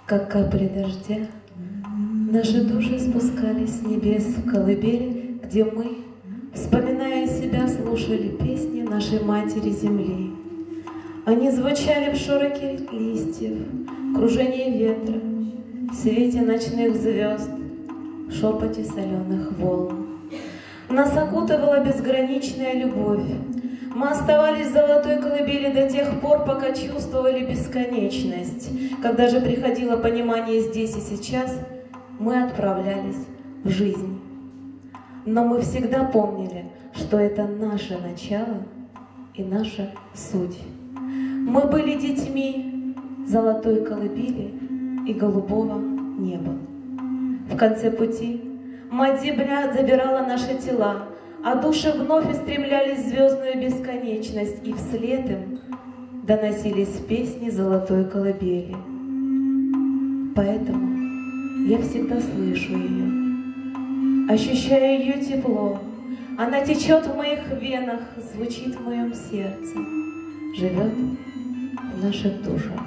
Как капли дождя, наши души спускались с небес в колыбель, где мы, вспоминая себя, слушали песни нашей Матери Земли. Они звучали в шороке листьев, кружении ветра, свете ночных звезд, шепоте соленых волн. Нас окутывала безграничная любовь. Мы оставались в золотой колыбели до тех пор, пока чувствовали бесконечность. Когда же приходило понимание здесь и сейчас, мы отправлялись в жизнь. Но мы всегда помнили, что это наше начало и наша суть. Мы были детьми золотой колыбели и голубого неба. В конце пути Мать-Земля забирала наши тела, а души вновь устремлялись в звездную бесконечность, и вслед им доносились песни золотой колыбели. Поэтому я всегда слышу ее, ощущаю ее тепло. Она течет в моих венах, звучит в моем сердце, живет в наших душах.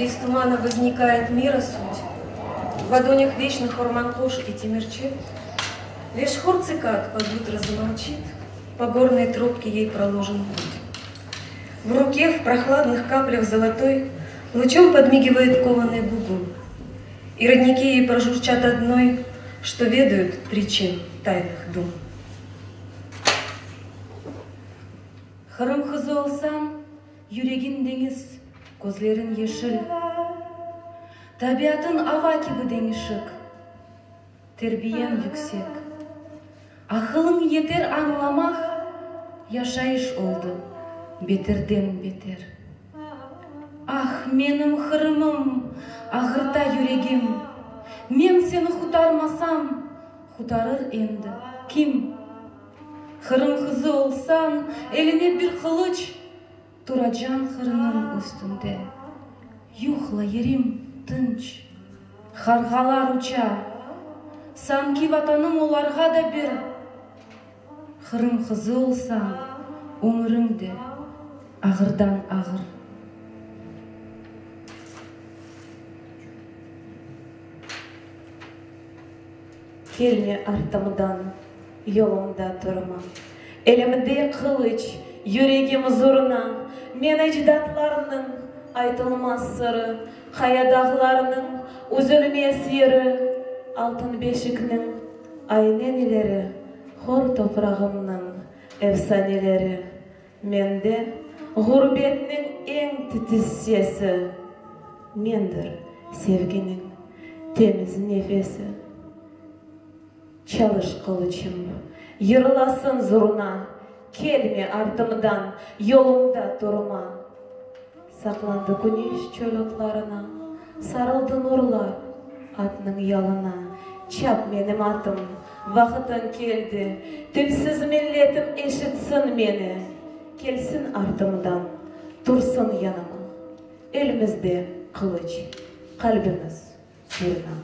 Из тумана возникает мира суть, в ладонях вечных Орманкош и Тимирчит, лишь хор цикад под утро замолчит, по горной тропке ей проложен путь. В руке в прохладных каплях золотой лучом подмигивает кованый гугун, и родники ей прожурчат одной, что ведают причин тайных дум. Хырым кызы олсаң, юрегин деңіз, көзлерін ешіл, табиатын ава кебі деңішік, тербиен yüksek. Ақылың етер аңламақ, яшайыш олды, бетерден бетер. Ах, менің хырымым, ағырта юрегім, мен сені хутармасам, хутарыр енді ким? Хырым қызы олсан, еліне бір қылыч, Тураджан хырының үстінде. Юхла ерим тынч, харғалар уча, самки ватаным оларға да бір. Хырым қызы олсаң, өміріңде ағырдан ағыр. Келме артымдан, yolumda durma. Elimde kılıç, yüreğim zurna. Men ecdatlarının aytılmaz sırrı, kayadağlarının üzülmez yeri, altın beşiknin ayneneleri, hor toprağımның efsaneleri. Mende gurbetnin en titiz sesi, mendir sevginin temiz nefesi. Çalış kılıçım, yırlasın zurna, kelme артымдан, yolumda durma. Saklandı güneş çöl otlarına, sarıldı nurlar atның ялына. Çap benim atım, vakıtın keldi, tilsiz milletim eşitsin meni. Kelsin артымдан, tursun yanıma. Elimizde kılıç, kalbimiz zurna.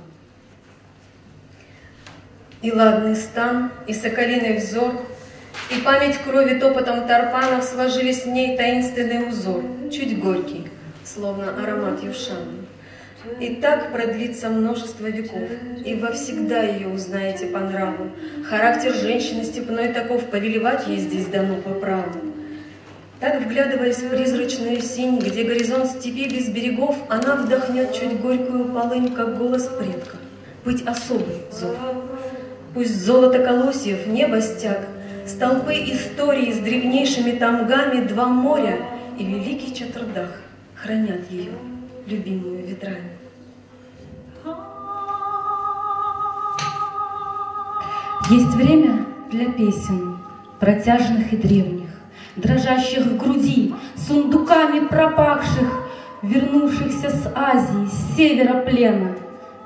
И ладный стан, и соколиный взор, и память крови топотом тарпанов сложились в ней таинственный узор, чуть горький, словно аромат юшана. И так продлится множество веков, и во всегда ее узнаете по нраву. Характер женщины степной таков, повелевать ей здесь дано по праву. Так, вглядываясь в призрачную синь, где горизонт степи без берегов, она вдохнет чуть горькую полынь, как голос предков, быть особой зов. Пусть золото колосьев, небо стяг, столпы истории с древнейшими тамгами, два моря и великий Чатрдах хранят ее, любимую ветрами. Есть время для песен, протяжных и древних, дрожащих в груди, сундуками пропахших, вернувшихся с Азии, с севера плена,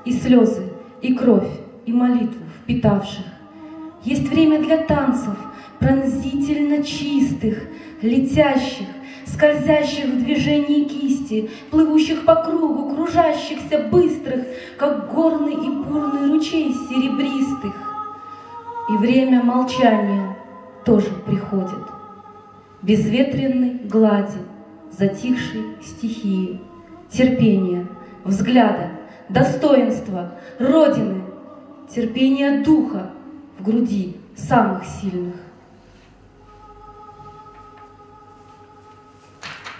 и слезы, и кровь, и молитву впитавших. Есть время для танцев, пронзительно чистых, летящих, скользящих в движении кисти, плывущих по кругу, кружащихся быстрых, как горный и бурный ручей серебристых. И время молчания тоже приходит, безветренной глади, затихшей стихии, терпения, взгляда, достоинства, Родины, терпения духа в груди самых сильных.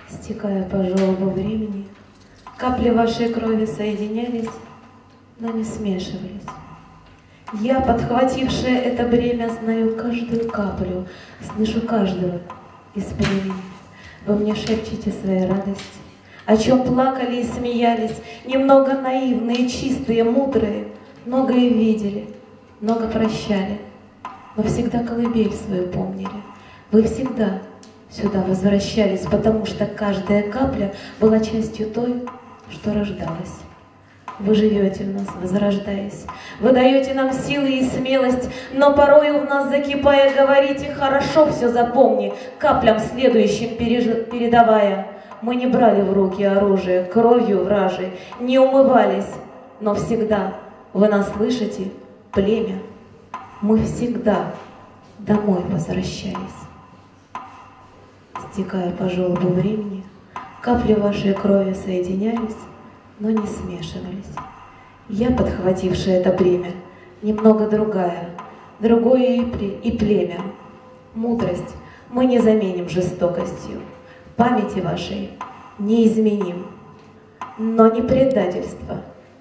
Стекая по желобу времени, капли вашей крови соединялись, но не смешивались. Я, подхватившая это бремя, знаю каждую каплю, слышу каждого из племени. Вы мне шепчете свои радости, о чем плакали и смеялись, немного наивные, чистые, мудрые, многое видели, много прощали, но всегда колыбель свою помнили. Вы всегда сюда возвращались, потому что каждая капля была частью той, что рождалась. Вы живете в нас, возрождаясь, вы даете нам силы и смелость, но порою в нас закипая говорите: хорошо, все запомни, каплям следующим передавая. Мы не брали в руки оружие, кровью вражей, не умывались, но всегда вы нас слышите, племя, мы всегда домой возвращались. Стекая по желобу времени, капли вашей крови соединялись, но не смешивались. Я, подхватившая это бремя, немного другая, другое и племя. Мудрость мы не заменим жестокостью, памяти вашей не изменим, но ни предательства,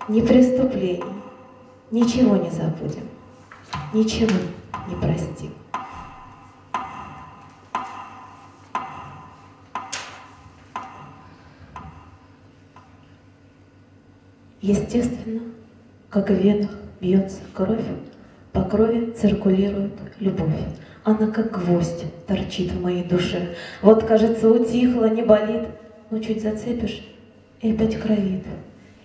ни преступлений, ничего не забудем, ничего не простим. Естественно, как в венах бьется кровь, по крови циркулирует любовь. Она как гвоздь торчит в моей душе. Вот, кажется, утихла, не болит, но чуть зацепишь, и опять кровит.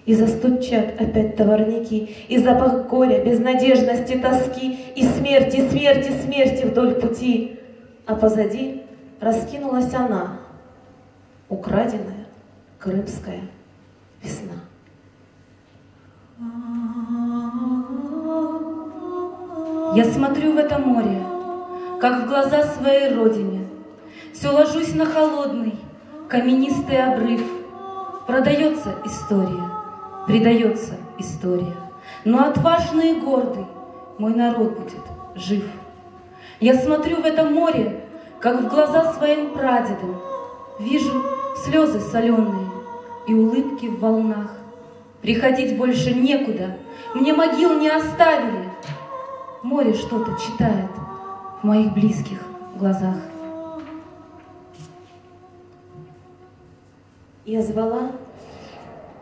И застучат опять товарники, и запах горя, безнадежности, тоски, и смерти, смерти, смерти вдоль пути. А позади раскинулась она, украденная крымская весна. Я смотрю в это море, как в глаза своей родине. Все ложусь на холодный, каменистый обрыв. Продается история, предается история, но отважный и гордый мой народ будет жив. Я смотрю в это море, как в глаза своим прадедам. Вижу слезы соленые и улыбки в волнах. Приходить больше некуда, мне могил не оставили. Море что-то читает в моих близких глазах. Я звала,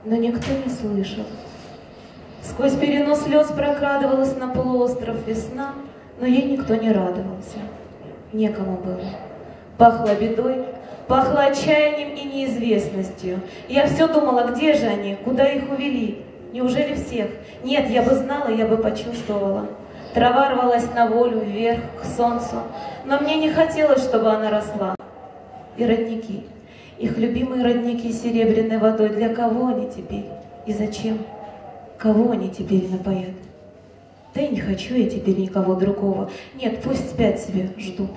но никто не слышал. Сквозь пелену слез прокрадывалась на полуостров весна, но ей никто не радовался. Некому было. Пахло бедой, пахло отчаянием и неизвестностью. Я все думала, где же они, куда их увели? Неужели всех? Нет, я бы знала, я бы почувствовала. Трава рвалась на волю, вверх, к солнцу, но мне не хотелось, чтобы она росла. И родники, их любимые родники с серебряной водой, для кого они теперь и зачем? Кого они теперь напоят? Да и не хочу я теперь никого другого. Нет, пусть спят себе, ждут.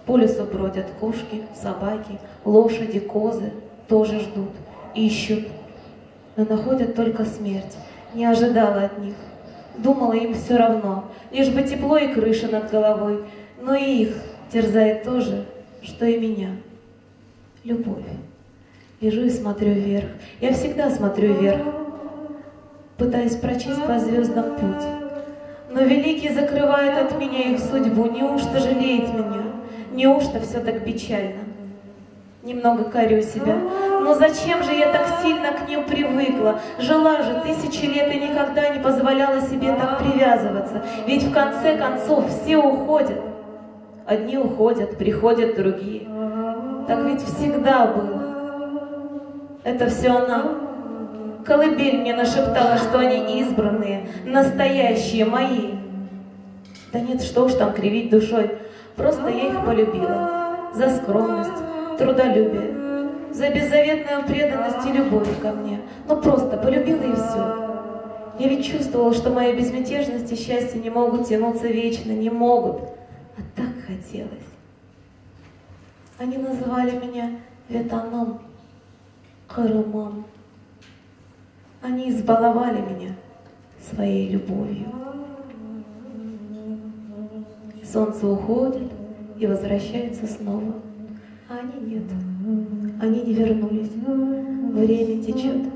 По лесу бродят кошки, собаки, лошади, козы, тоже ждут, ищут. Но находят только смерть, не ожидала от них. Думала, им все равно, лишь бы тепло и крыша над головой, но и их терзает то же, что и меня. Любовь. Лежу и смотрю вверх, я всегда смотрю вверх, пытаясь прочесть по звездам путь. Но великий закрывает от меня их судьбу. Неужто жалеет меня? Неужто все так печально? Немного корю себя. Но зачем же я так сильно к ним привыкла? Жила же 1000 лет и никогда не позволяла себе так привязываться. Ведь в конце концов все уходят. Одни уходят, приходят другие. Так ведь всегда было. Это все она. Колыбель мне нашептала, что они избранные, настоящие, мои. Да нет, что уж там кривить душой. Просто я их полюбила. За скромность, трудолюбие, за беззаветную преданность и любовь ко мне. Ну просто полюбила и все. Я ведь чувствовала, что моя безмятежность и счастье не могут тянуться вечно, не могут. А так хотелось. Они называли меня Ветаном, Карамам. Они избаловали меня своей любовью. Солнце уходит и возвращается снова. А они нет. Они не вернулись. Время течет.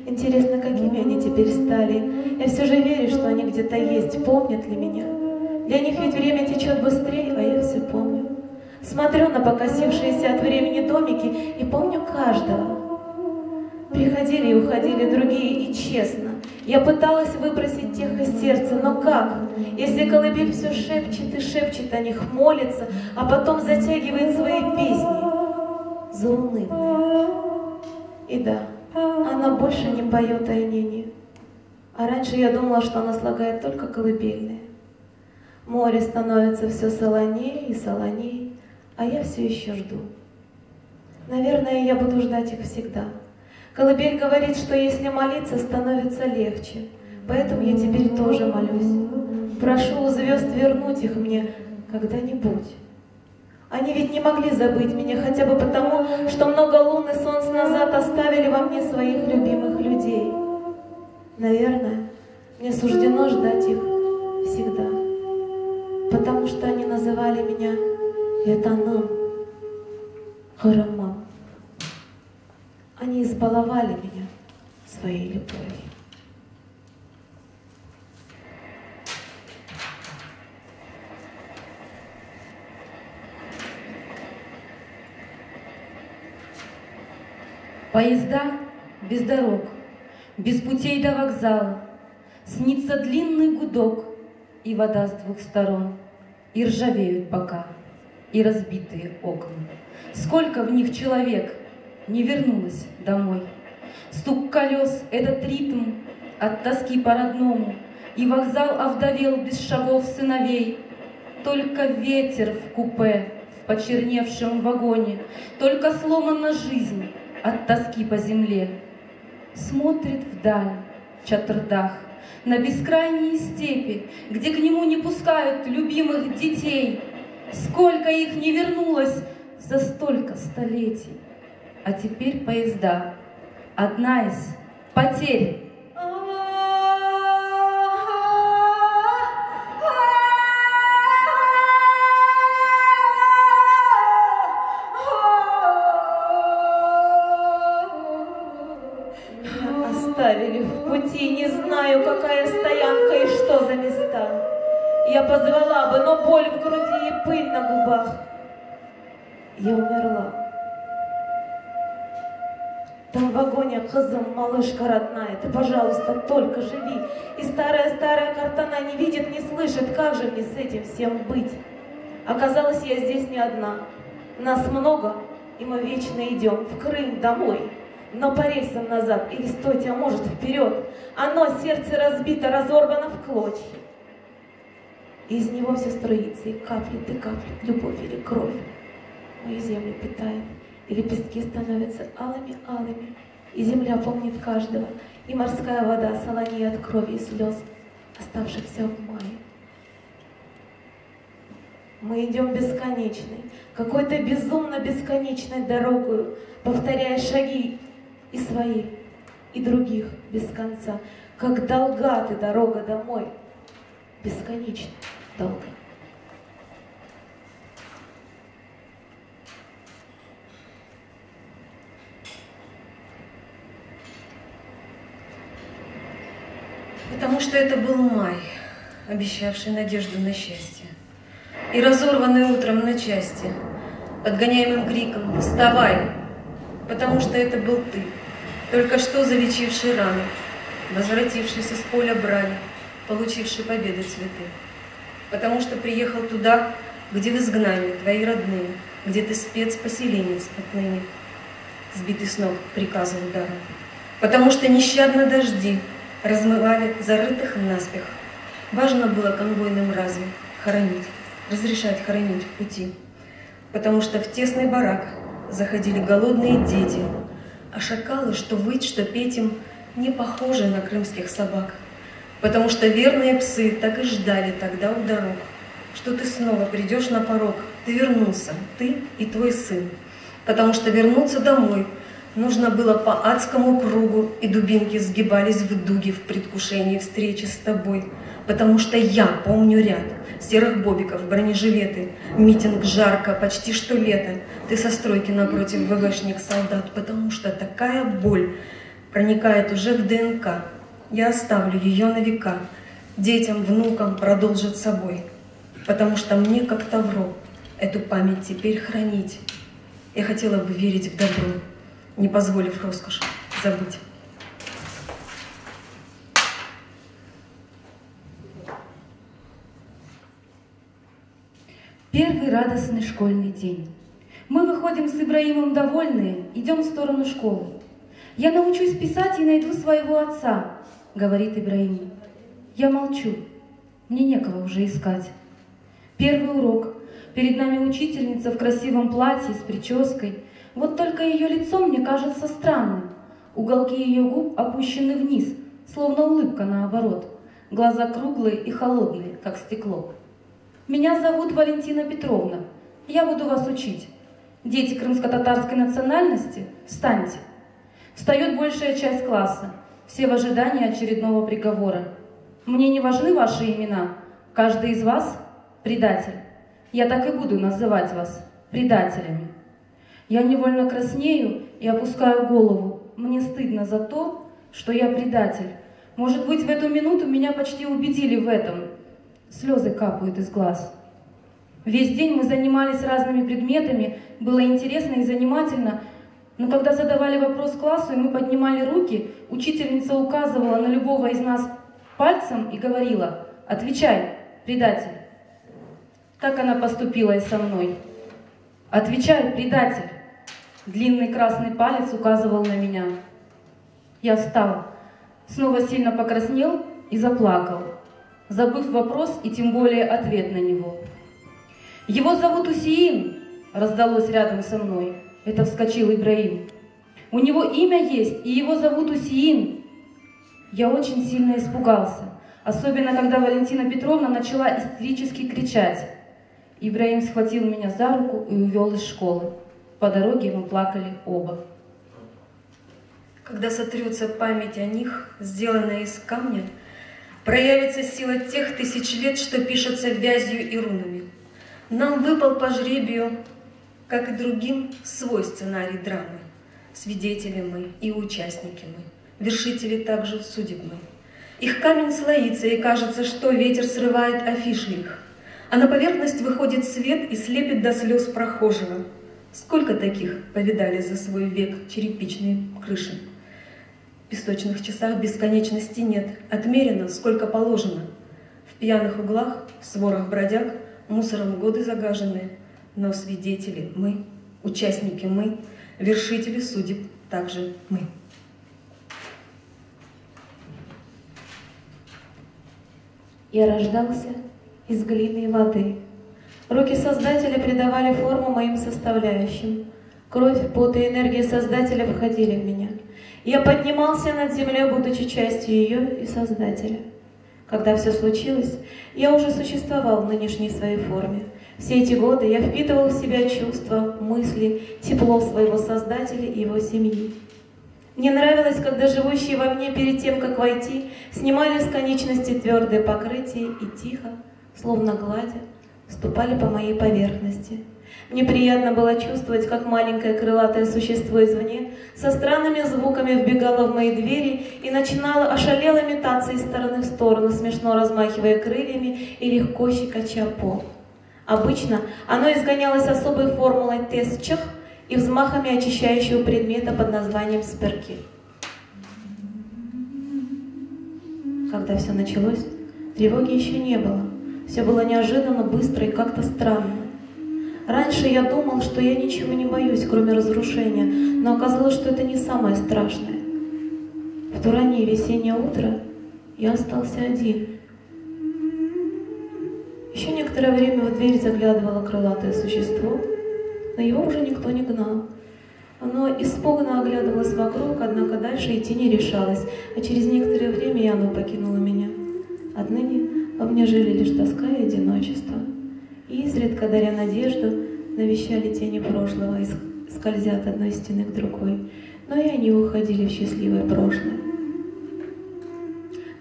Интересно, какими они теперь стали. Я все же верю, что они где-то есть. Помнят ли меня? Для них ведь время течет быстрее, а я все помню. Смотрю на покосившиеся от времени домики и помню каждого. Приходили и уходили другие, и честно. Я пыталась выбросить тех из сердца, но как? Если колыбель все шепчет и шепчет о них, молится, а потом затягивает свои песни заунывные. И да, она больше не поет о Нине. А раньше я думала, что она слагает только колыбельные. Море становится все солонее и солонее, а я все еще жду. Наверное, я буду ждать их всегда. Колыбель говорит, что если молиться, становится легче. Поэтому я теперь тоже молюсь. Прошу у звезд вернуть их мне когда-нибудь. Они ведь не могли забыть меня хотя бы потому, что много лун и солнц назад оставили во мне своих любимых людей. Наверное, мне суждено ждать их всегда. Потому что они называли меня Ветаном, Харамам. Они избаловали меня своей любовью. Поезда без дорог, без путей до вокзала, снится длинный гудок и вода с двух сторон, и ржавеют бока, и разбитые окна. Сколько в них человек не вернулось домой. Стук колес — этот ритм от тоски по-родному, и вокзал овдовел без шагов сыновей. Только ветер в купе, в почерневшем вагоне, только сломана жизнь от тоски по земле. Смотрит вдаль Чатрдах на бескрайние степи, где к нему не пускают любимых детей. Сколько их не вернулось за столько столетий. А теперь поезда — одна из потерь. Оставили в пути, не знаю, какая стоянка и что за места. Я позвала бы, но боль в груди и пыль на губах. Я умерла. Там в вагоне кызым, малышка родная, ты, пожалуйста, только живи. И старая-старая картана не видит, не слышит, как же мне с этим всем быть. Оказалось, я здесь не одна. Нас много, и мы вечно идем в Крым домой. Но по рельсам назад, или стойте, а может вперед. Оно, сердце разбито, разорвано в клочья. Из него все струится, и каплет любовь или кровь. Мою землю питает, и лепестки становятся алыми-алыми, и земля помнит каждого, и морская вода солонеет от крови и слез, оставшихся в мае. Мы идем бесконечной, какой-то безумно бесконечной дорогою, повторяя шаги и свои, и других без конца, как долга ты дорога домой, бесконечно долго. Потому что это был май. обещавший надежду на счастье, и разорванный утром на части, подгоняемым криком «Вставай!», потому что это был ты, только что залечивший раны, возвратившийся с поля брани, получивший победы цветы, потому что приехал туда, где в изгнании твои родные, где ты спец-поселенец отныне, сбитый с ног приказом ударом, потому что нещадно дожди размывали зарытых наспех. Важно было конвойным разве хоронить, разрешать хоронить в пути, потому что в тесный барак заходили голодные дети, а шакалы, что выть, что петь им, не похожи на крымских собак, потому что верные псы так и ждали тогда у дорог, что ты снова придешь на порог, ты вернулся, ты и твой сын, потому что вернуться домой нужно было по адскому кругу, и дубинки сгибались в дуги в предвкушении встречи с тобой, потому что я помню ряд серых бобиков, бронежилеты, митинг жарко, почти что лето, ты со стройки напротив ВВшник солдат, потому что такая боль проникает уже в ДНК. Я оставлю ее на века, детям, внукам продолжит собой, потому что мне, как Тавро, эту память теперь хранить. Я хотела бы верить в добро, не позволив роскоши забыть. Первый радостный школьный день. Мы выходим с Ибраимом довольные, идем в сторону школы. «Я научусь писать и найду своего отца», — говорит Ибраим. Я молчу, мне некого уже искать. Первый урок. Перед нами учительница в красивом платье с прической. Вот только ее лицо мне кажется странным. Уголки ее губ опущены вниз, словно улыбка наоборот. Глаза круглые и холодные, как стекло. «Меня зовут Валентина Петровна. Я буду вас учить. Дети крымско-татарской национальности, встаньте». Встает большая часть класса. Все в ожидании очередного приговора. «Мне не важны ваши имена. Каждый из вас – предатель. Я так и буду называть вас предателями». Я невольно краснею и опускаю голову. Мне стыдно за то, что я предатель. Может быть, в эту минуту меня почти убедили в этом. Слезы капают из глаз. Весь день мы занимались разными предметами, было интересно и занимательно, но когда задавали вопрос классу и мы поднимали руки, учительница указывала на любого из нас пальцем и говорила: «Отвечай, предатель». Так она поступила и со мной. «Отвечай, предатель». Длинный красный палец указывал на меня. Я встал, снова сильно покраснел и заплакал, забыв вопрос и тем более ответ на него. «Его зовут Усеин», — раздалось рядом со мной. Это вскочил Ибраим. «У него имя есть, и его зовут Усеин». Я очень сильно испугался, особенно когда Валентина Петровна начала истерически кричать. Ибраим схватил меня за руку и увел из школы. По дороге мы плакали оба. Когда сотрется память о них, сделанная из камня, проявится сила тех 1000 лет, что пишется вязью и рунами. Нам выпал по жребию, как и другим, свой сценарий драмы. Свидетели мы и участники мы, вершители также судеб мы. Их камень слоится, и кажется, что ветер срывает афиши их, а на поверхность выходит свет и слепит до слез прохожего. Сколько таких повидали за свой век черепичные крыши? В песочных часах бесконечности нет, отмерено, сколько положено. В пьяных углах, в сворах бродяг, мусором годы загажены, но свидетели мы, участники мы, вершители судеб также мы. Я рождался из глины и воды. Руки Создателя придавали форму моим составляющим. Кровь, пот и энергия Создателя входили в меня. Я поднимался над землей, будучи частью ее и Создателя. Когда все случилось, я уже существовал в нынешней своей форме. Все эти годы я впитывал в себя чувства, мысли, тепло своего Создателя и его семьи. Мне нравилось, когда живущие во мне перед тем, как войти, снимали с конечности твердое покрытие и тихо, словно гладя, ступали по моей поверхности. Мне приятно было чувствовать, как маленькое крылатое существо извне со странными звуками вбегало в мои двери и начинало ошалело метаться из стороны в сторону, смешно размахивая крыльями и легко щекоча пол. Обычно оно изгонялось особой формулой тесчах и взмахами очищающего предмета под названием сперки. Когда все началось, тревоги еще не было. Все было неожиданно, быстро и как-то странно. Раньше я думал, что я ничего не боюсь, кроме разрушения, но оказалось, что это не самое страшное. В то раннее весеннее утро я остался один. Еще некоторое время в дверь заглядывало крылатое существо, но его уже никто не гнал. Оно испуганно оглядывалось вокруг, однако дальше идти не решалось, а через некоторое время и оно покинуло меня. Отныне во мне жили лишь тоска и одиночество. И изредка, даря надежду, навещали тени прошлого и скользя от одной стены к другой, но и они уходили в счастливое прошлое.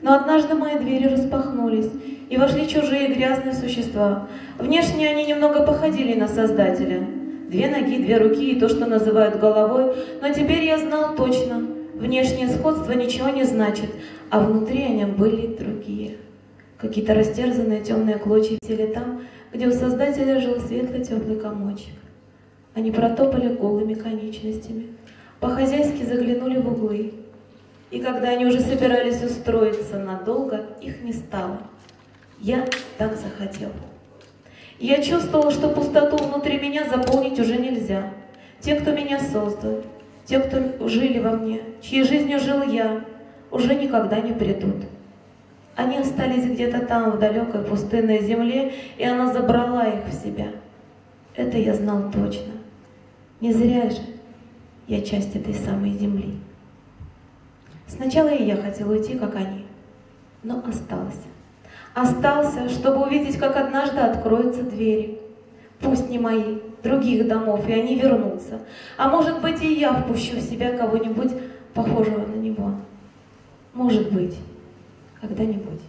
Но однажды мои двери распахнулись, и вошли чужие грязные существа. Внешне они немного походили на Создателя. 2 ноги, 2 руки и то, что называют головой, но теперь я знал точно, внешнее сходство ничего не значит, а внутри они были другие. Какие-то растерзанные темные клочья висели там, где у Создателя жил светло-теплый комочек. Они протопали голыми конечностями, по-хозяйски заглянули в углы, и когда они уже собирались устроиться надолго, их не стало. Я так захотел. Я чувствовал, что пустоту внутри меня заполнить уже нельзя. Те, кто меня создал, те, кто жили во мне, чьей жизнью жил я, уже никогда не придут. Они остались где-то там, в далекой пустынной земле, и она забрала их в себя. Это я знал точно. Не зря же я часть этой самой земли. Сначала и я хотел уйти, как они, но остался. Остался, чтобы увидеть, как однажды откроются двери. Пусть не мои, других домов, и они вернутся. А может быть, и я впущу в себя кого-нибудь похожего на него. Может быть, когда-нибудь.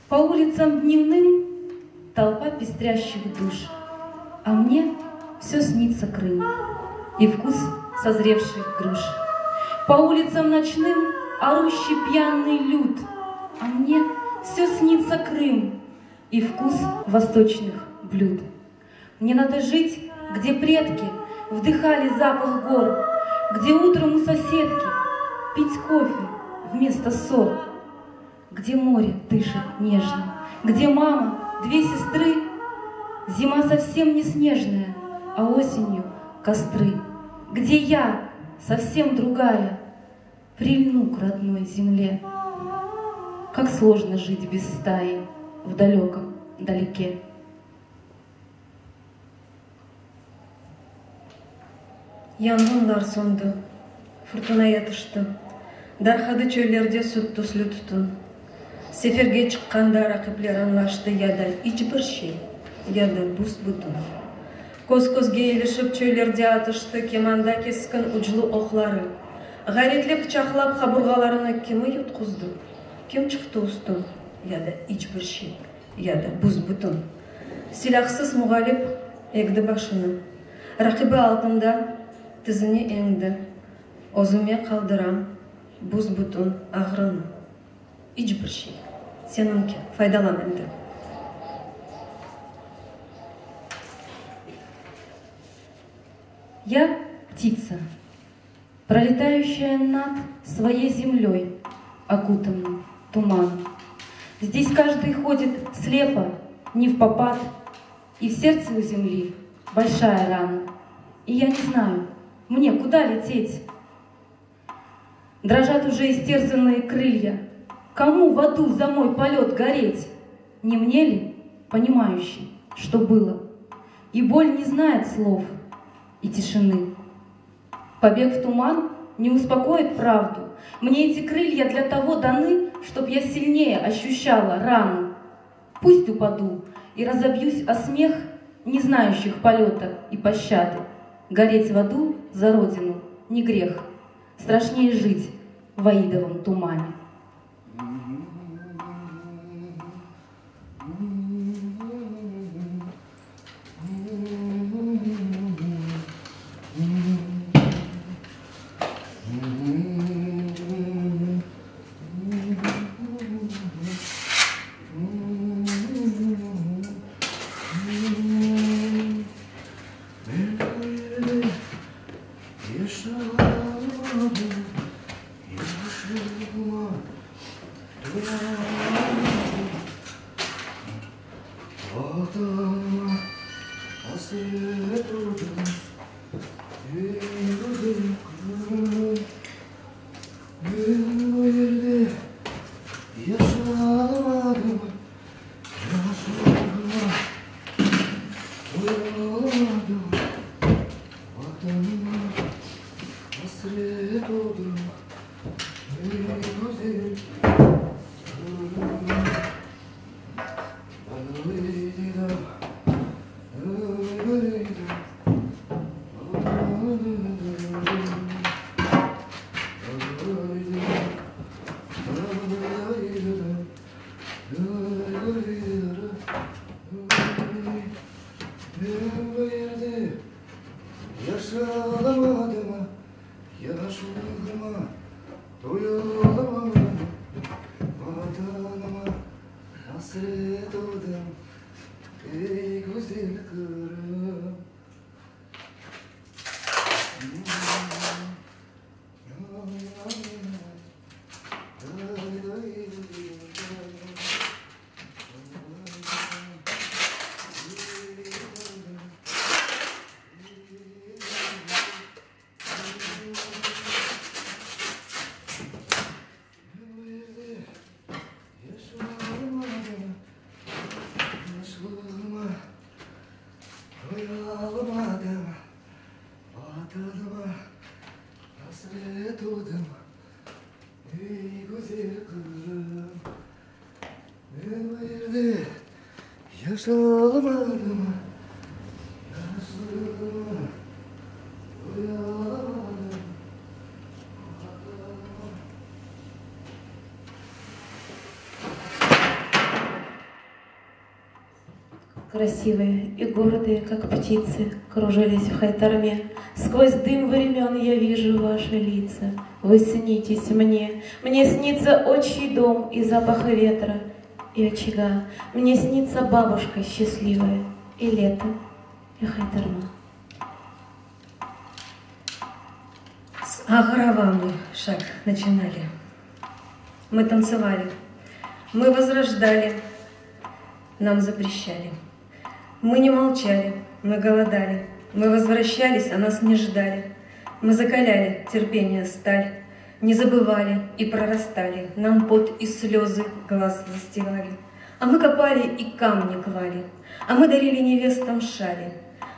По улицам дневным толпа пестрящих душ, а мне все снится Крым и вкус созревших груш. По улицам ночным орущий пьяный люд, а мне все снится Крым и вкус восточных блюд. Мне надо жить, где предки вдыхали запах гор, где утром у соседки пить кофе вместо ссор, где море дышит нежно, где мама, 2 сестры, зима совсем не снежная, а осенью костры, где я совсем другая, прильну к родной земле. Как сложно жить без стаи в далеком далеке. Yangınlar söndü, fırtına yatıştı. Darhada çöllerde süttü tutun. Seferge çıkkanda rakipler anlaştı ya da hiçbir şey, ya da buz-butun. Көз-көзге елішіп çöllerde атышты кеманда кескін ұжлы оқлары. Ғайретлеп пычақлап қабырғаларына кемі юткызды, кем чықты устун, я да hiçbir şey, я да buz-butun. Silahsız muğalip egdi başını. Rakibi altında tizini endi. Özüme kaldıram buz-butun ağrını. Hiçbir şey. Seninki faydalan endi. Я птица, пролетающая над своей землей, окутанным туманом. Здесь каждый ходит слепо, не впопад, и в сердце у земли большая рана. И я не знаю, мне куда лететь? Дрожат уже истерзанные крылья. Кому в аду за мой полет гореть? Не мне ли, понимающий, что было? И боль не знает слов и тишины. Побег в туман не успокоит правду. Мне эти крылья для того даны, чтоб я сильнее ощущала рану. Пусть упаду и разобьюсь о смех не знающих полета и пощады. Гореть в аду за родину не грех. Страшнее жить в аидовом тумане. Красивые и гордые, как птицы, кружились в Хайтарме. Сквозь дым времен я вижу ваши лица. Вы снитесь мне. Мне снится отчий дом и запах ветра и очага. Мне снится бабушка счастливая и лето, и Хайтарма. С Аграва мы шаг начинали. Мы танцевали, мы возрождали, нам запрещали. Мы не молчали, мы голодали, мы возвращались, а нас не ждали. Мы закаляли терпение сталь, не забывали и прорастали. Нам пот и слезы глаз застилали. А мы копали и камни клали, а мы дарили невестам шали.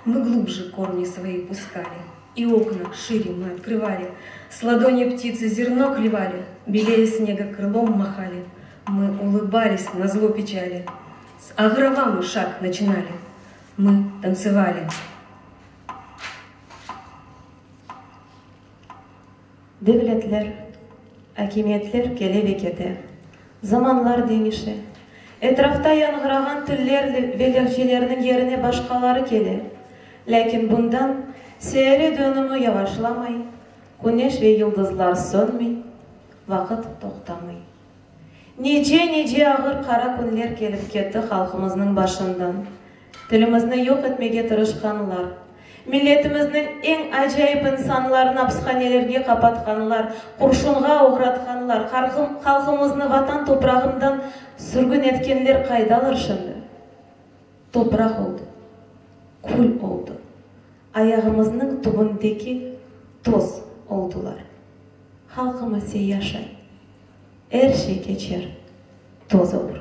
Мы глубже корни свои пускали, и окна шире мы открывали. С ладони птицы зерно клевали, белее снега крылом махали. Мы улыбались назло печали. С Аграва мы шаг начинали, мы танцевали. Devletler, hakimiyetler kelep ekete. Zamanlar değişe. Etrafta yankıragan tiller ve lehçelerinin yerine başkaları kele. Lakin bundan seyre dönümü yavaşlamay, güneş ve yıldızlar sönmey, vakit toktamay. Nece ağır kara günler kelip ketdi halkımızın başından. Tilimizni yok etmege tırışkanlar. Milletimizin en acayip insanlarını hapishanelerge kapatkanlar, kurşunga uğratkanlar, halkımızını vatan toprağından sürgün etkenler kaydalar şimdi. Toprak oldu, kul oldu. Ayağımızın tubundaki toz oldular. Halkımız yaşay. Her şey geçer, toz olur.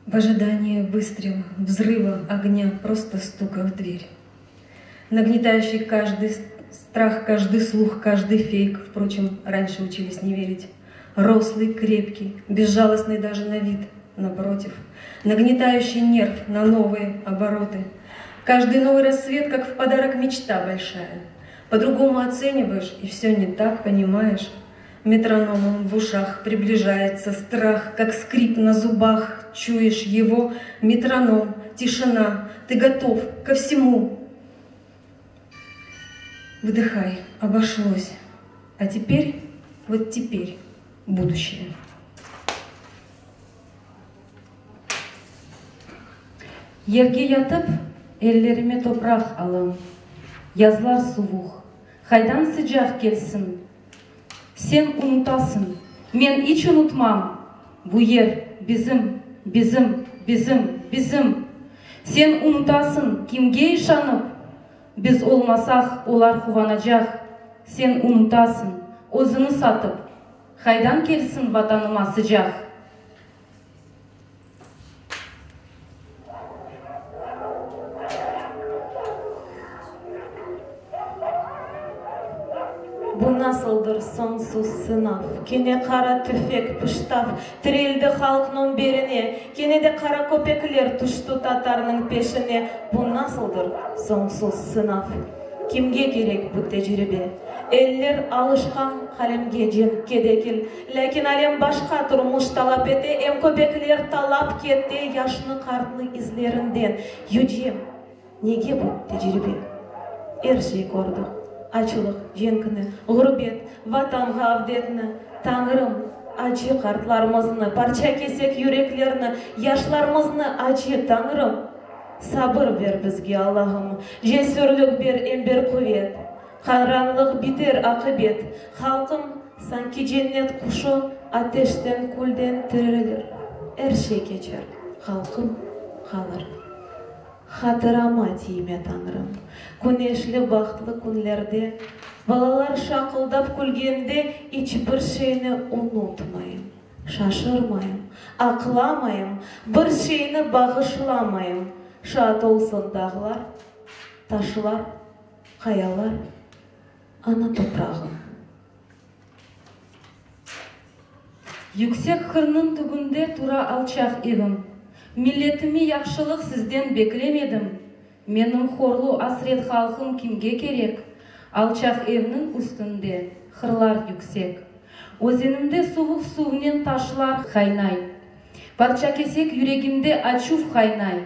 В ожидании выстрела, взрыва, огня, просто стука в дверь. Нагнетающий каждый страх, каждый слух, каждый фейк. Впрочем, раньше учились не верить. Рослый, крепкий, безжалостный даже на вид, напротив. Нагнетающий нерв на новые обороты. Каждый новый рассвет, как в подарок мечта большая. По-другому оцениваешь, и все не так понимаешь. Метрономом в ушах приближается страх, как скрип на зубах. Чуешь его, метроном, тишина, ты готов ко всему. Выдыхай, обошлось. А теперь, вот теперь, будущее. Yerге yatıp Ellerime toprak alın, yazlar soğuk, haydan sıcak gelsin. Sen unutasın, men hiç unutmam. Bu yer bizim, bizim, bizim, bizim. Sen unutasın, kimge işanıp, biz olmasak olar kuvanacak. Sen unutasın, özünü satıp, haydan gelsin vatanıma sıcak. Bu nasıldır sonsuz sınav? Kene kara tüfek pıştaf, tirildi halkının berine, kene de kara köpekler tuştu Tatarның peşine. Bu nasıldır sonsuz sınav? Kimge gerek bu tecrübe? Eller alışkan kalemge jenikке dekil, lakin alem başka turmuş talap ete, em köpekler talap ketти yaşını kartını izlerinden. Yücem, nege bu tecrübe? Her şey gördük. Açılık, jenkini, gurbet, vatanға avdetini, Tanrım, acı kartlarımızını, parça kesek yüreklerini, yaşlarımızını acı Tanrım. Sabır ver bizge Allah'ım, cesürlük ber ember kuvvet, karanlık biter akıbet, halkım sanki cennet kuşu ateşten kulden tirilir. Her şey geçer, halkım kalır. Hatırama tiyme Tanrım, güneşli bahtlı günlerde, balalar şakıldap külgende hiçbir şeyini unutmayım, şaşırmayım, aklamayım, bir şeyini bağışlamayım. Şat olsun dağlar, taşlar, kayalar, ana toprağım. Yüksek hırnın tübünde tura alçak evim. Milletimi yaxşılık sizden beklemedim. Menim horlu asret halkım kimge kerek? Alçak evinin üstünde hırlar yüksek. Ozenimde soğuk suvnen taşlar kaynay. Parça kesek yüreğimde açuf kaynay.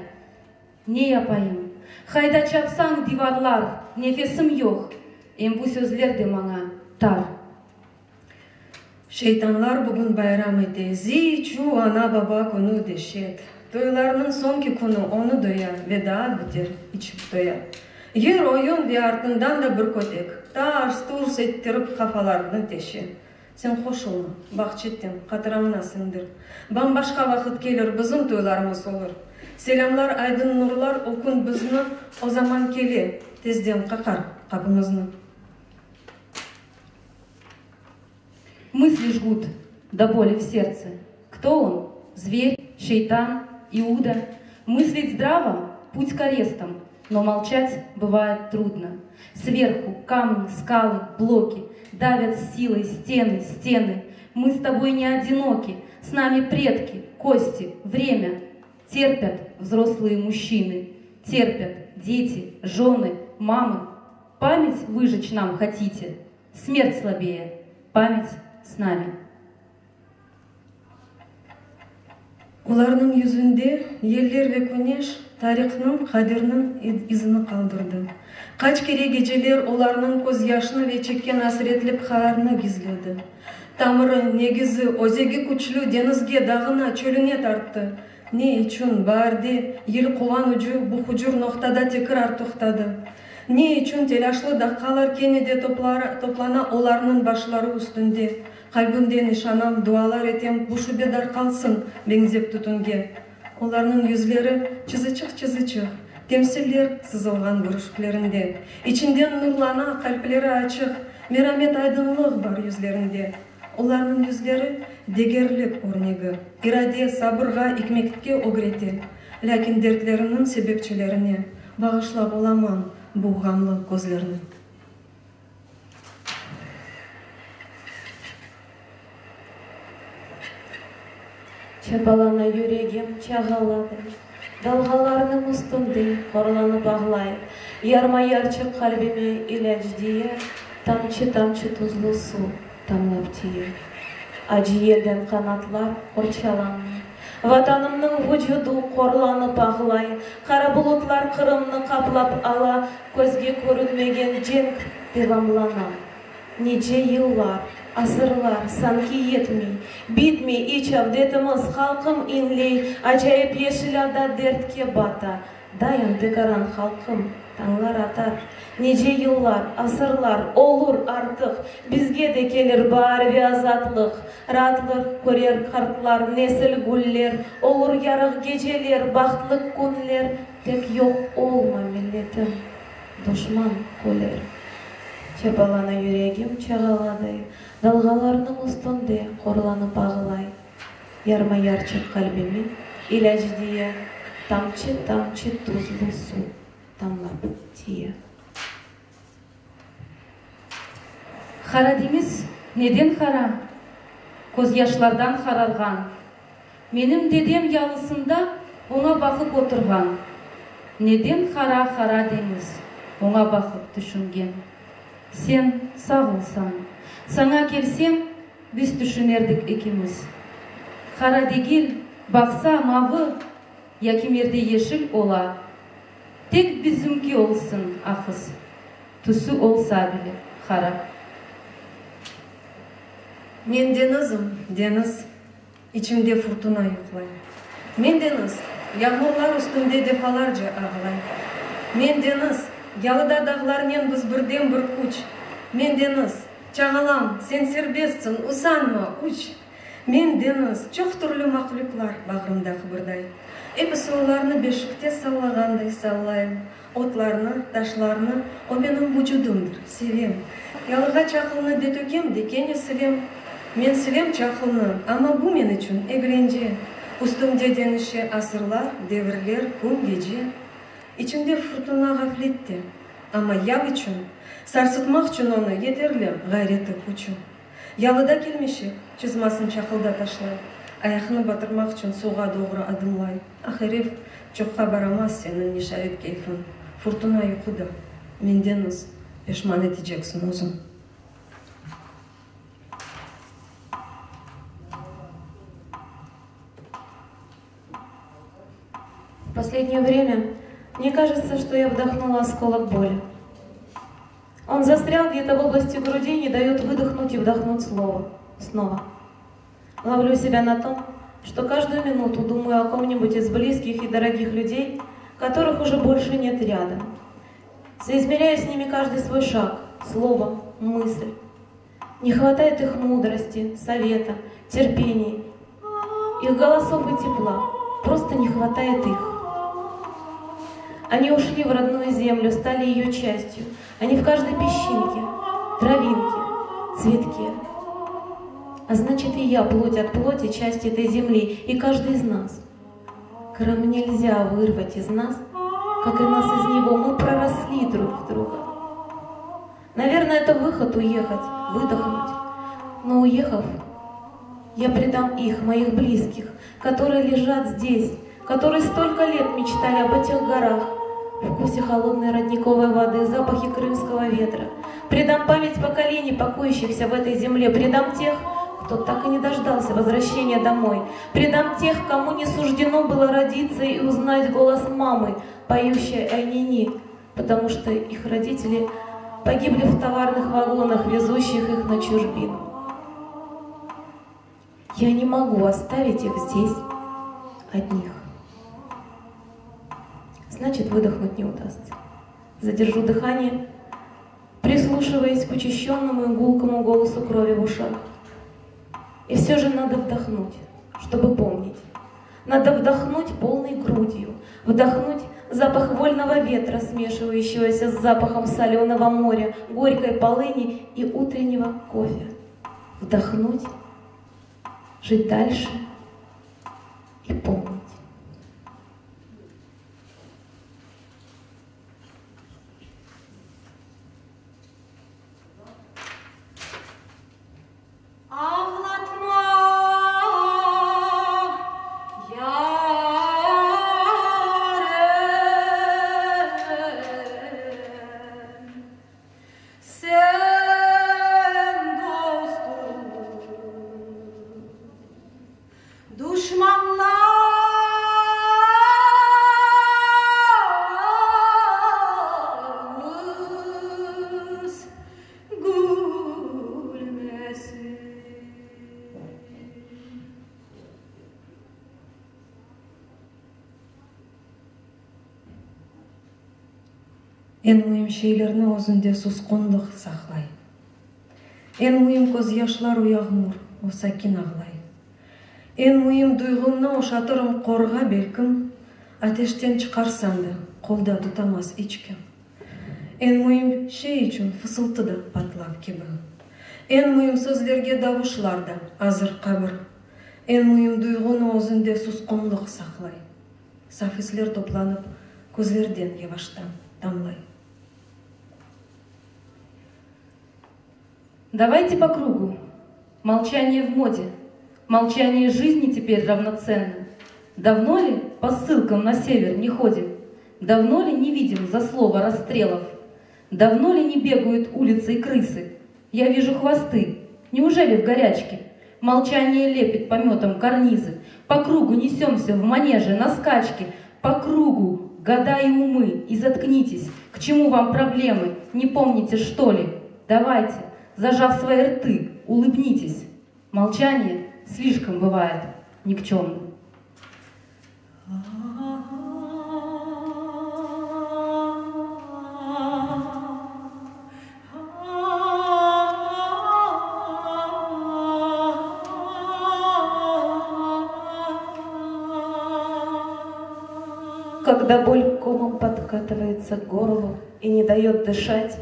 Ne yapayım? Hayda çapsam divarlar, nefesim yok. Em bu sözler de bana tar. Şeytanlar bugün bayram ete, ziçu ana baba konu deşet. Toylarının sonki konu onu doya, veda biter, içip doya. Yer oyun ve ardından da bir kötek, tars turs ettirip kafalarını teşe. Sen hoş olma, bahçetten, katıramına sındır. Bambaşka vakit gelir, bizim toylarımız olur. Selamlar, aydın nurlar, okun bizni, o zaman kele, tezden kakar kapımızını. Мысли жгут до боли в сердце. Кто он? Зверь, шейтан, Иуда? Мыслить здраво – путь к арестам, но молчать бывает трудно. Сверху камни, скалы, блоки давят силой стены, стены. Мы с тобой не одиноки, с нами предки, кости, время. Терпят взрослые мужчины, терпят дети, жены, мамы. Память выжечь нам хотите? Смерть слабее, память с нами. Оларның yüzünde yeller ve güneş tarixinin, kaderinin izini kaldırdı. Kaç kere geceler olarның көз yaşını ve çekken hasretlik harını gizledi. Tamırı, negizi, özegi güçlü denizge dağına, çölüne tarttı. Ne için bardi, ел kuvan ucu bu hucur noktada tekrar toxtadı. Ne için telaşlı dakikalar kenede toplana olarның başları üstünde. Kalbimden nişanam, dualar etem, bu şubedar kalsın, benzep tutunge. Olarның yüzleri çizicik, temsiller sızılgan görüşüklerinde. İçinden nurlana, kalpleri açık, merhamet aydınlık var yüzlerinde. Olarның yüzleri degerlik örnegi, irade, sabırga, ikmeklikке öğreti. Lakin dertlerinin sebepçilerine bağışlap olamam bu gamlı gözlerini. Çabalana yüreğim çağaladı, dalgalarının üstünde korlanı bağlayıp, yarma yarçık kalbime ilaç diye, tamçı tamçı tuzlu su damlap diye. Acı yerden kanatlar orçalandı, vatanımның vücudu korlanı bağlay, kara bulutlar kırımını kaplap ala, gözge görünmegen cenk devamlana. Nice yıllar, asırlar sanki yetmey, bitmey iç avdetimiz halkım inley, acayip yeşilada dertke bata. Dayan bekaran halkım, tаңлар атар. Неше yıllar, asırlar olur artık. Bizge de gelir bari azatlık. Rahatlık korer kartlar, nesil güller. Olur yarık geceler, bahtlık günler. Tek yok olma milletim, düşman koler. Çırpalana yüreğim çağaladay. Dalgalarının üstünde korlanıp ağlay. Yarma yarçık kalbimi ilaç diye. Тамчы, тамчы tuzlu su damlap diye. Хара демес, неден хара? Көз яшlardan харарған. Менің дедем ялысында оңа бақып отырған. Неден хара демес, оңа бақып түшінген. Сен сағылсан, саңа келсем, біз түшінердік екеміз. Хара дегел, бақса мавы, Якимерде ешіл ола, тек бізімке олсын ақыз, түсі олса біле, хара. Мен денізім, дениз, içimде фуртуна юқлай. Мен дениз, яғмырлар үстінде дефаларжа ағылай. Мен дениз, ялыдадағыларнен біз бірден бір күч. Мен дениз, чағалам, сен сербестсің, усанма, уч. Мен дениз, чоқ түрлі мақлюклар бағырымда қыбырдай. Эпісі оларны бешікте саллағандай саллайым. Отларны, ташларны, о менің вүжудымдыр, севем. Ялыға чақылны детөкем, декене сілем. Мен сілем чақылны, ама бұ мен үшін егренже. Үстімде деніші асырлар, девірлер, күн геже. Ичімде фуртуна ғафлетте, ама ял үшін. Сарсытмақ үшін оны етерлі ғайреті күчу. Ялыда келмешек, чызмасын чақылда ташлай. Аяқыны батырмақ үшін суға доғыра адымлай. Ахирев жоққа барамас сенің нешарет кейфін. Фуртуна юқуда. Мен дениз, пешман етежексің өзің. В последнее время мне кажется, что я вдохнула осколок боли. Он застрял где-то в области груди, не дает выдохнуть и вдохнуть снова. Ловлю себя на том, что каждую минуту думаю о ком-нибудь из близких и дорогих людей, которых уже больше нет рядом. Соизмеряю с ними каждый свой шаг, слово, мысль. Не хватает их мудрости, совета, терпения, их голосов и тепла. Просто не хватает их. Они ушли в родную землю, стали ее частью. Они в каждой песчинке, травинке, цветке. А значит, и я, плоть от плоти, часть этой земли, и каждый из нас. Крам нельзя вырвать из нас, как и нас из него. Мы проросли друг в друга. Наверное, это выход уехать, выдохнуть. Но уехав, я предам их, моих близких, которые лежат здесь, которые столько лет мечтали об этих горах, вкусе холодной родниковой воды, запахе крымского ветра. Предам память поколений, покоящихся в этой земле. Предам тех, кто так и не дождался возвращения домой. Предам тех, кому не суждено было родиться и узнать голос мамы, поющей Айнини, потому что их родители погибли в товарных вагонах, везущих их на чужбину. Я не могу оставить их здесь одних. Значит, выдохнуть не удастся. Задержу дыхание, прислушиваясь к учащенному и гулкому голосу крови в ушах. И все же надо вдохнуть, чтобы помнить. Надо вдохнуть полной грудью, вдохнуть запах вольного ветра, смешивающегося с запахом соленого моря, горькой полыни и утреннего кофе. Вдохнуть, жить дальше и помнить. Düşmanlar Эн муйым шейлерне өзүндө сускондук саклай. Эн муйым көз яшлар уягмур, осакин аглай. Эн муйым дуйгумна ошатырым корга белким, атештен чыкарсам да колда тутамас ичким. Эн муйым шей үчүн фысылтыда патлап кеби. Эн муйым сөзлерге добушлар да азыр кабыр. Эн муйым дуйгуну өзүндө сускондук саклай. Сафислер топланып, көзлерден яваштан тамлай. Давайте по кругу. Молчание в моде. Молчание жизни теперь равноценно. Давно ли по ссылкам на север не ходим? Давно ли не видим за слово расстрелов? Давно ли не бегают улицей крысы? Я вижу хвосты. Неужели в горячке? Молчание лепит пометом карнизы. По кругу несемся в манеже на скачке. По кругу года и умы. И заткнитесь. К чему вам проблемы? Не помните, что ли? Давайте, зажав свои рты, улыбнитесь. Молчание слишком бывает никчемным. Когда боль комом подкатывается к горлу и не дает дышать,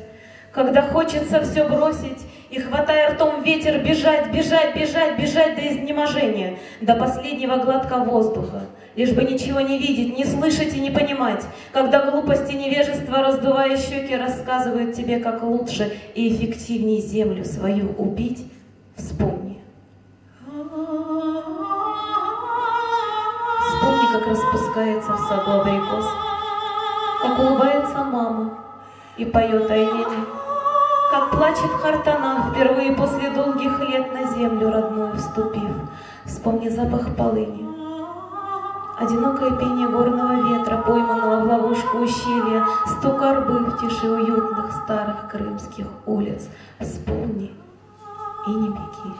когда хочется все бросить и, хватая ртом ветер, бежать, бежать, бежать, бежать до изнеможения, до последнего глотка воздуха, лишь бы ничего не видеть, не слышать и не понимать, когда глупость и невежество, раздувая щеки, рассказывают тебе, как лучше и эффективнее землю свою убить, вспомни. Вспомни, как распускается в саду абрикос, как улыбается мама и поет Айнени, как плачет Хартана, впервые после долгих лет на землю родную вступив. Вспомни запах полыни, одинокое пение горного ветра, пойманного в ловушку ущелья, стук арбы в тиши уютных старых крымских улиц. Вспомни и не беги.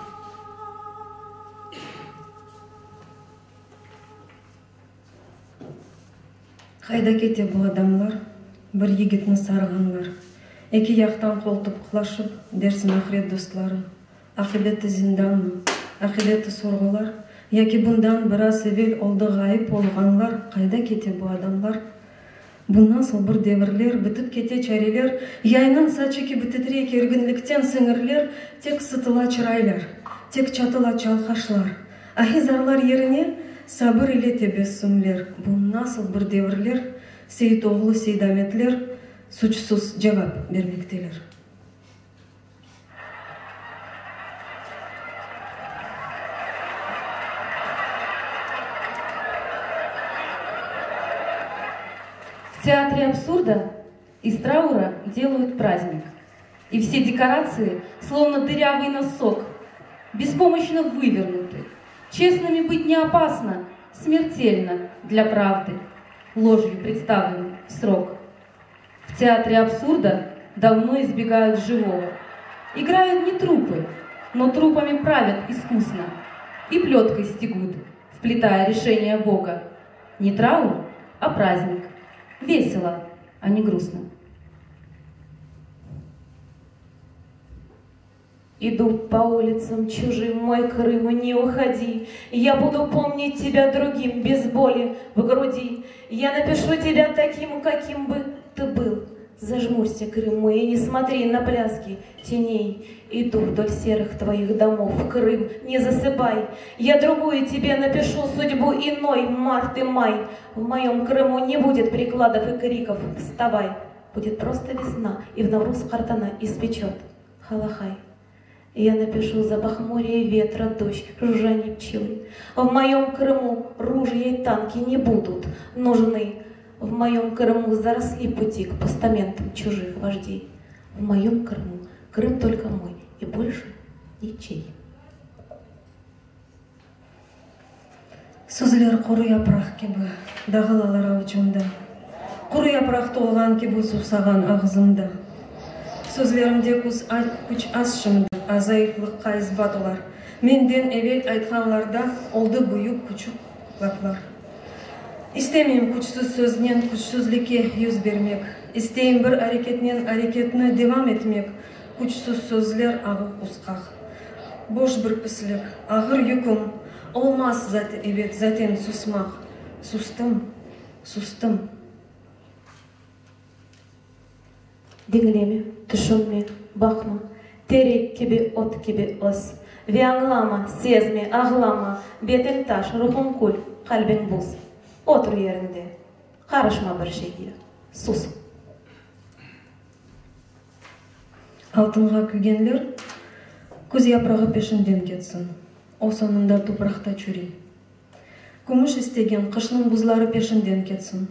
Кайда кете бул адамдар, бир егитни сарганлар. Эки яктан колтуп кулашып, дерсин ахирет достлары. Акыбети зинданмы, акыбети соргулар, яки bundan biraz evvel oldu gayip olganlar, kayda kete bu adamlar? Bu nasıl bir devirler, bitip kete çareler, yayının saçıki bititirek erginlikten sınırlar, tek sıtıla çıraylar, tek çatıla çalkaşlar. Ahizarlar yerine sabır ile tebessümler. Bu nasıl bir devirler, Seyit oğlu Seydametler suçsuz cevap vermekteler. В театре абсурда из траура делают праздник. И все декорации, словно дырявый носок, беспомощно вывернуты. Честными быть не опасно, смертельно для правды, ложью представленной в срок. В театре абсурда давно избегают живого. Играют не трупы, но трупами правят искусно и плеткой стегут, вплетая решение Бога. Не траур, а праздник. Весело, а не грустно. Иду по улицам чужим, мой Крым, не уходи. Я буду помнить тебя другим, без боли в груди. Я напишу тебя таким, каким бы ты был. Зажмурься, Крым мой, и не смотри на пляски теней. Иду вдоль серых твоих домов, Крым, не засыпай. Я другую тебе напишу судьбу иной, март и май. В моем Крыму не будет прикладов и криков «Вставай!» Будет просто весна, и в Навруз Хартана испечет халахай. Я напишу запах моря и ветра, дождь, жужжание пчелы. В моем Крыму ружья и танки не будут нужны. В моем Крыму заросли пути к постаментам чужих вождей. В моем Крыму Крым только мой и больше ничей. Сөзлер куру япрак кеби дагылалар аучумда. Куру япрак толган кеби сусаган агызымда. Сөзлерімде күч аз шымды, азайыплыққа избат олар. Менден эвел айтқанларда олды бұйып күчік лаплар. Истемейм күчсіз сөзінен күчсізлікке yüz бермек. İsteğin bir hareketine devam etmek, güçsüz sözler ağı kusqaq. Boş bir pislik, ağır yüküm, olmaz zaten susmak. Sustum. Dinleme, düşünme, bakma, terek gibi, ot gibi os. Ve anlama, sezme, ağlama, betin taş, ruhun kul, kalbin buz. Otur yerinde, karışma bir şeyge, sus. Алтынға күйгенлер көз япрағы пешінден кетсін, о соңында топырақта чүри. Күміш істеген қышның бұзлары пешінден кетсін,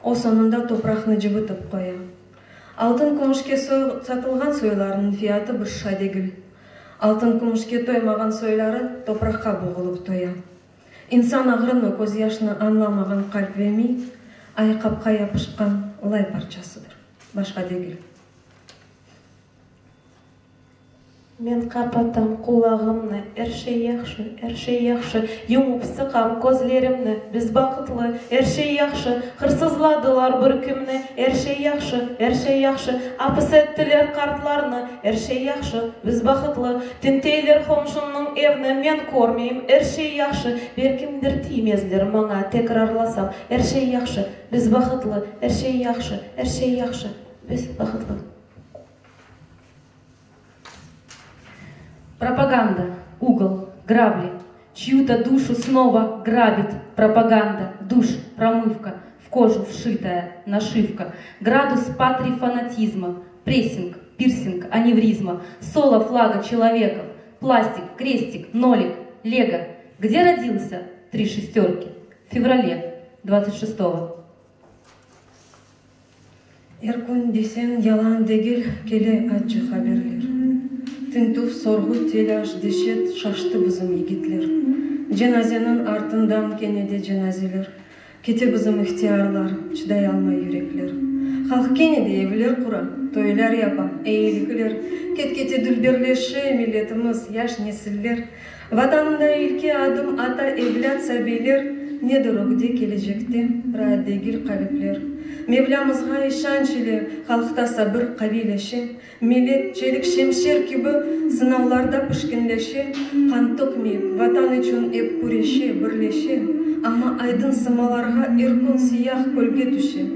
о соңында топырақны жібітіп қоя. Алтын күмішке сатылған сойларының фияты бір шадегіл. Алтын күмішке тоймаған сойлары топыраққа бұғылып тоя. Инсан ағырыны көз яшыны анламаған қалп вемей, айқапқа япышқан лай парчасыдыр. Башқа дегіл. Мен қапатам құлағымны, әрше яқшы, юмып сықам көзлерімні, біз бақытлы, әрше яқшы, қырсызладылар бір кімні, әрше яқшы, апыс әттілер қартларны, әрше яқшы, біз бақытлы, тінтейлер қомшынның евні мен көрмейім, әрше яқшы, беркімдір тимезлер маңа текрарласам, әрше яқшы, біз бақытлы, әрше яқшы, біз бақытлы. Пропаганда, угол, грабли, чью-то душу снова грабит пропаганда, душ, промывка, в кожу вшитая нашивка, градус патрифанатизма, прессинг, пирсинг, аневризма, соло флага человеков, пластик, крестик, нолик, лего. Где родился? 3 шестерки. В феврале 26-го. Еркун десен ялан дегел келе ачы хаберлер. Тінтуф сорғу теляш дешет шашты бізім егетлер. Женазенің артындан кенеде женазелер. Кете бізім ихтиярлар, чыдай алмай юреклер. Халық кенеде евілер құра, тойлар япа, әйелікілер. Кет-кете дүлберлеші милетіміз яш несіллер. Ватанында илке адым ата евлят сәбейлер. Недорогде кележекте радегіл қаліплер. Мевлямызға ишанчеле, халықта сабыр қабилеше, милет челік шемшер кебі сынауларда пішкенлеше, қан төкмеп, ватан үшін еп күреше, бірлеше, ама айдын сымаларға еркін сияқ көлге түше.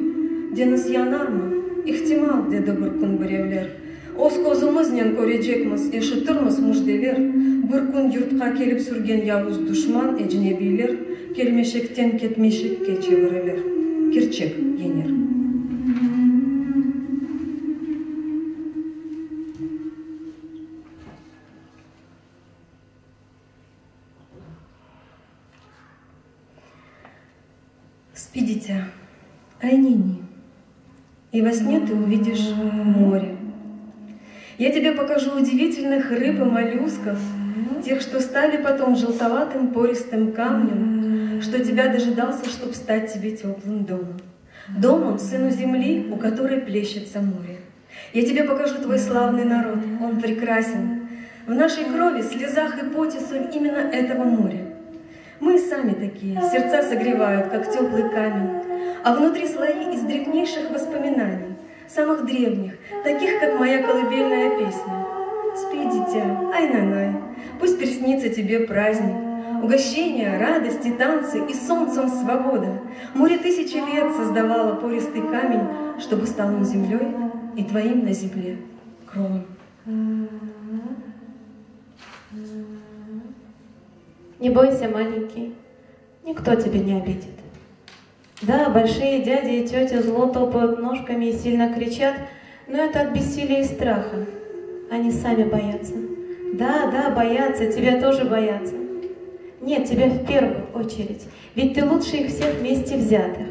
Деніз янармы? Ихтимал, деді бір күн біревлер. Оз көзімізнен көрежекміз, ешітірміз мұжделер. Бір күн юртқа келіп сүрген явыз дұшман, әжінебейлер, келмешектен кетмешекке чевірілер. Керчек енер. Спи, дитя, айнини, и во сне ты увидишь море. Я тебе покажу удивительных рыб и моллюсков, тех, что стали потом желтоватым пористым камнем, что тебя дожидался, чтобы стать тебе теплым домом. Домом, сыну земли, у которой плещется море. Я тебе покажу твой славный народ, он прекрасен. В нашей крови, слезах и поте соль именно этого моря. Мы сами такие, сердца согревают, как теплый камень, а внутри слои из древнейших воспоминаний, самых древних, таких, как моя колыбельная песня. Спи, дитя, ай-на-най, пусть приснится тебе праздник, угощения, радости, танцы и солнцем свобода. Море тысячи лет создавало пористый камень, чтобы стал он землей и твоим на земле кровом. Не бойся, маленький, никто тебя не обидит. Да, большие дяди и тети зло топают ножками и сильно кричат, но это от бессилия и страха. Они сами боятся. Да, боятся, тебя тоже боятся. Нет, тебя в первую очередь, ведь ты лучше их всех вместе взятых.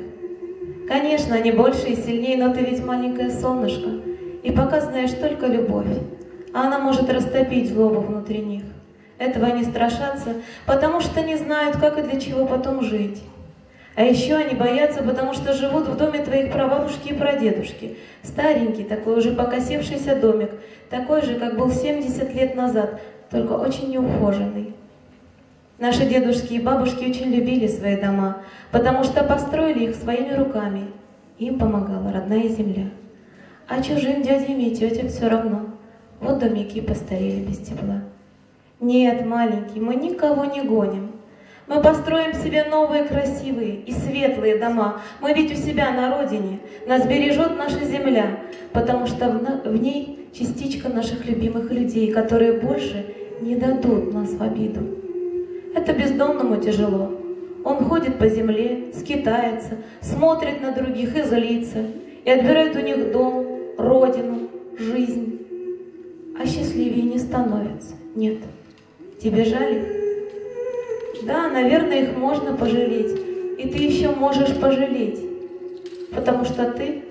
Конечно, они больше и сильнее, но ты ведь маленькое солнышко, и пока знаешь только любовь, а она может растопить злобу внутри них. Этого они страшатся, потому что не знают, как и для чего потом жить. А еще они боятся, потому что живут в доме твоих прабабушки и прадедушки. Старенький, такой уже покосившийся домик, такой же, как был 70 лет назад, только очень неухоженный. Наши дедушки и бабушки очень любили свои дома, потому что построили их своими руками. Им помогала родная земля. А чужим дядям и тетям все равно. Вот домики постарели без тепла. Нет, маленький, мы никого не гоним. Мы построим себе новые красивые и светлые дома. Мы ведь у себя на родине. Нас бережет наша земля, потому что в ней частичка наших любимых людей, которые больше не дадут нас в обиду. Это бездомному тяжело. Он ходит по земле, скитается, смотрит на других и злится, и отбирает у них дом, родину, жизнь. А счастливее не становится. Нет. Тебе жаль? Да, наверное, их можно пожалеть. И ты еще можешь пожалеть. Потому что ты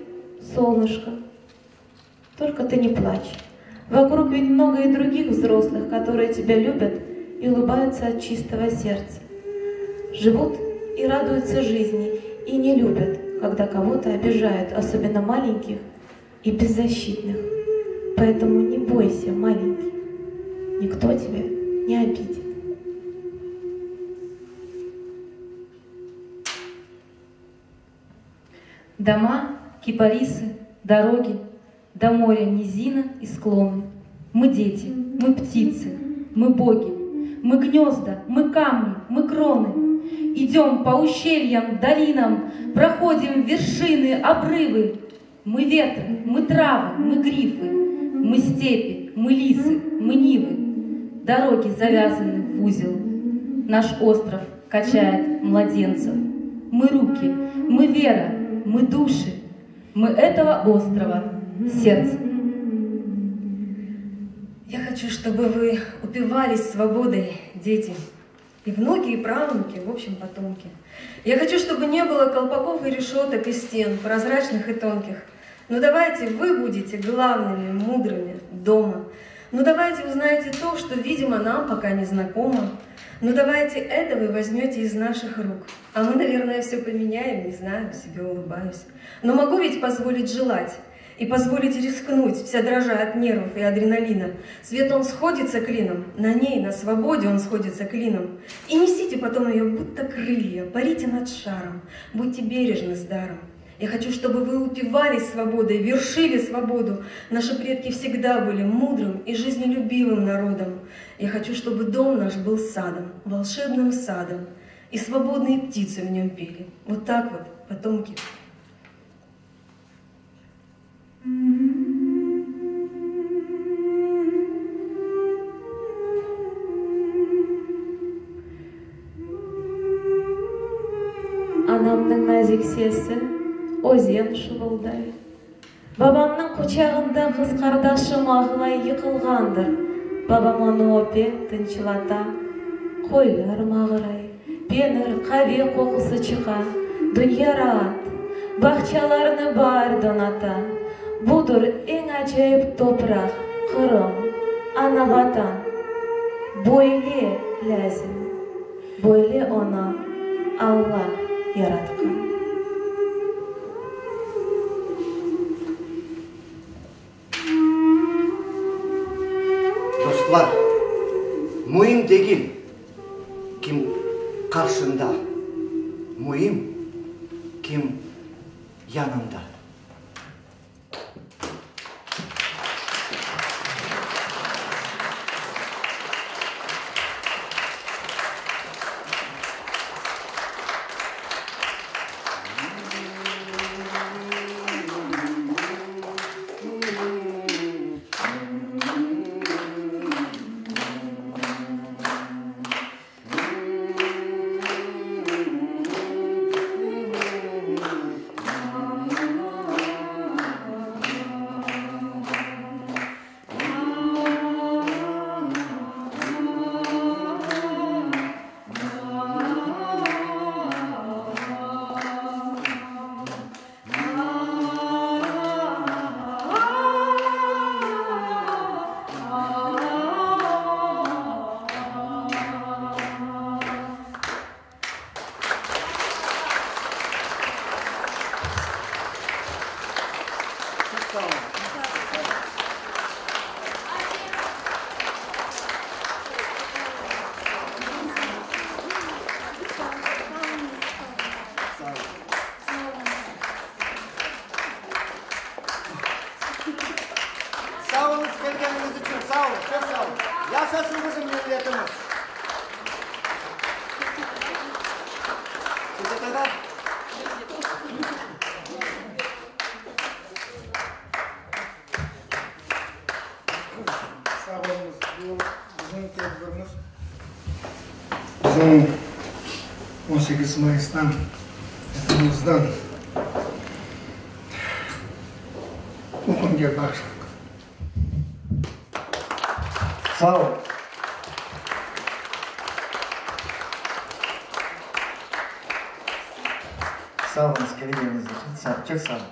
солнышко. Только ты не плачь. Вокруг ведь много и других взрослых, которые тебя любят и улыбаются от чистого сердца. Живут и радуются жизни, и не любят, когда кого-то обижают, особенно маленьких и беззащитных. Поэтому не бойся, маленький. Никто тебя не обидит. Дома, кипарисы, дороги, до моря низина и склоны. Мы дети, мы птицы, мы боги, мы гнезда, мы камни, мы кроны. Идем по ущельям, долинам, проходим вершины, обрывы. Мы ветры, мы травы, мы грифы, мы степи, мы лисы, мы нивы. Дороги завязаны в узел. Наш остров качает младенцев. Мы руки, мы вера, мы души, мы этого острова, сердце. Я хочу, чтобы вы упивались свободой, дети, и внуки, и правнуки, в общем, потомки. Я хочу, чтобы не было колпаков и решеток, и стен, прозрачных и тонких. Но давайте вы будете главными, мудрыми дома. Но давайте узнаете то, что, видимо, нам пока не знакомо. Но давайте это вы возьмете из наших рук. А мы, наверное, все поменяем, не знаю, себе улыбаюсь. Но могу ведь позволить желать и позволить рискнуть, вся дрожа от нервов и адреналина. Свет он сходится клином, на ней, на свободе он сходится клином. И несите потом ее, будто крылья, парите над шаром, будьте бережны с даром. Я хочу, чтобы вы упивались свободой, вершили свободу. Наши предки всегда были мудрым и жизнелюбивым народом. Я хочу, чтобы дом наш был садом, волшебным садом, и свободные птицы в нем пели. Вот так вот, потомки. Анамның нәзік сесі өзен шыбылдай. Бабамның құшағында қыз қардашым ағылай йықылғандыр. Бабам оны өпе тынчылата, қойлар мағырай, пенір қаве қоқысы чыға, дүния раат, бақчаларны бар доната. Budur en acayip toprak, Kırım, ana vatan. Böyle lazım, böyle ona Allah yaratkan. Dostlar, mühim değil kim karşında, mühim kim yanında. Sağ olun, çok sağ olun. Yaşasın bizim milletimiz. Size kadar. Sağ olunuz. Bu bizim tedbirimiz. Bizim 18 Mayıs'tan, hepimizden bu günge başladık. Sağ ol. Sağ olun, geldiğiniz için. Çok sağ olun.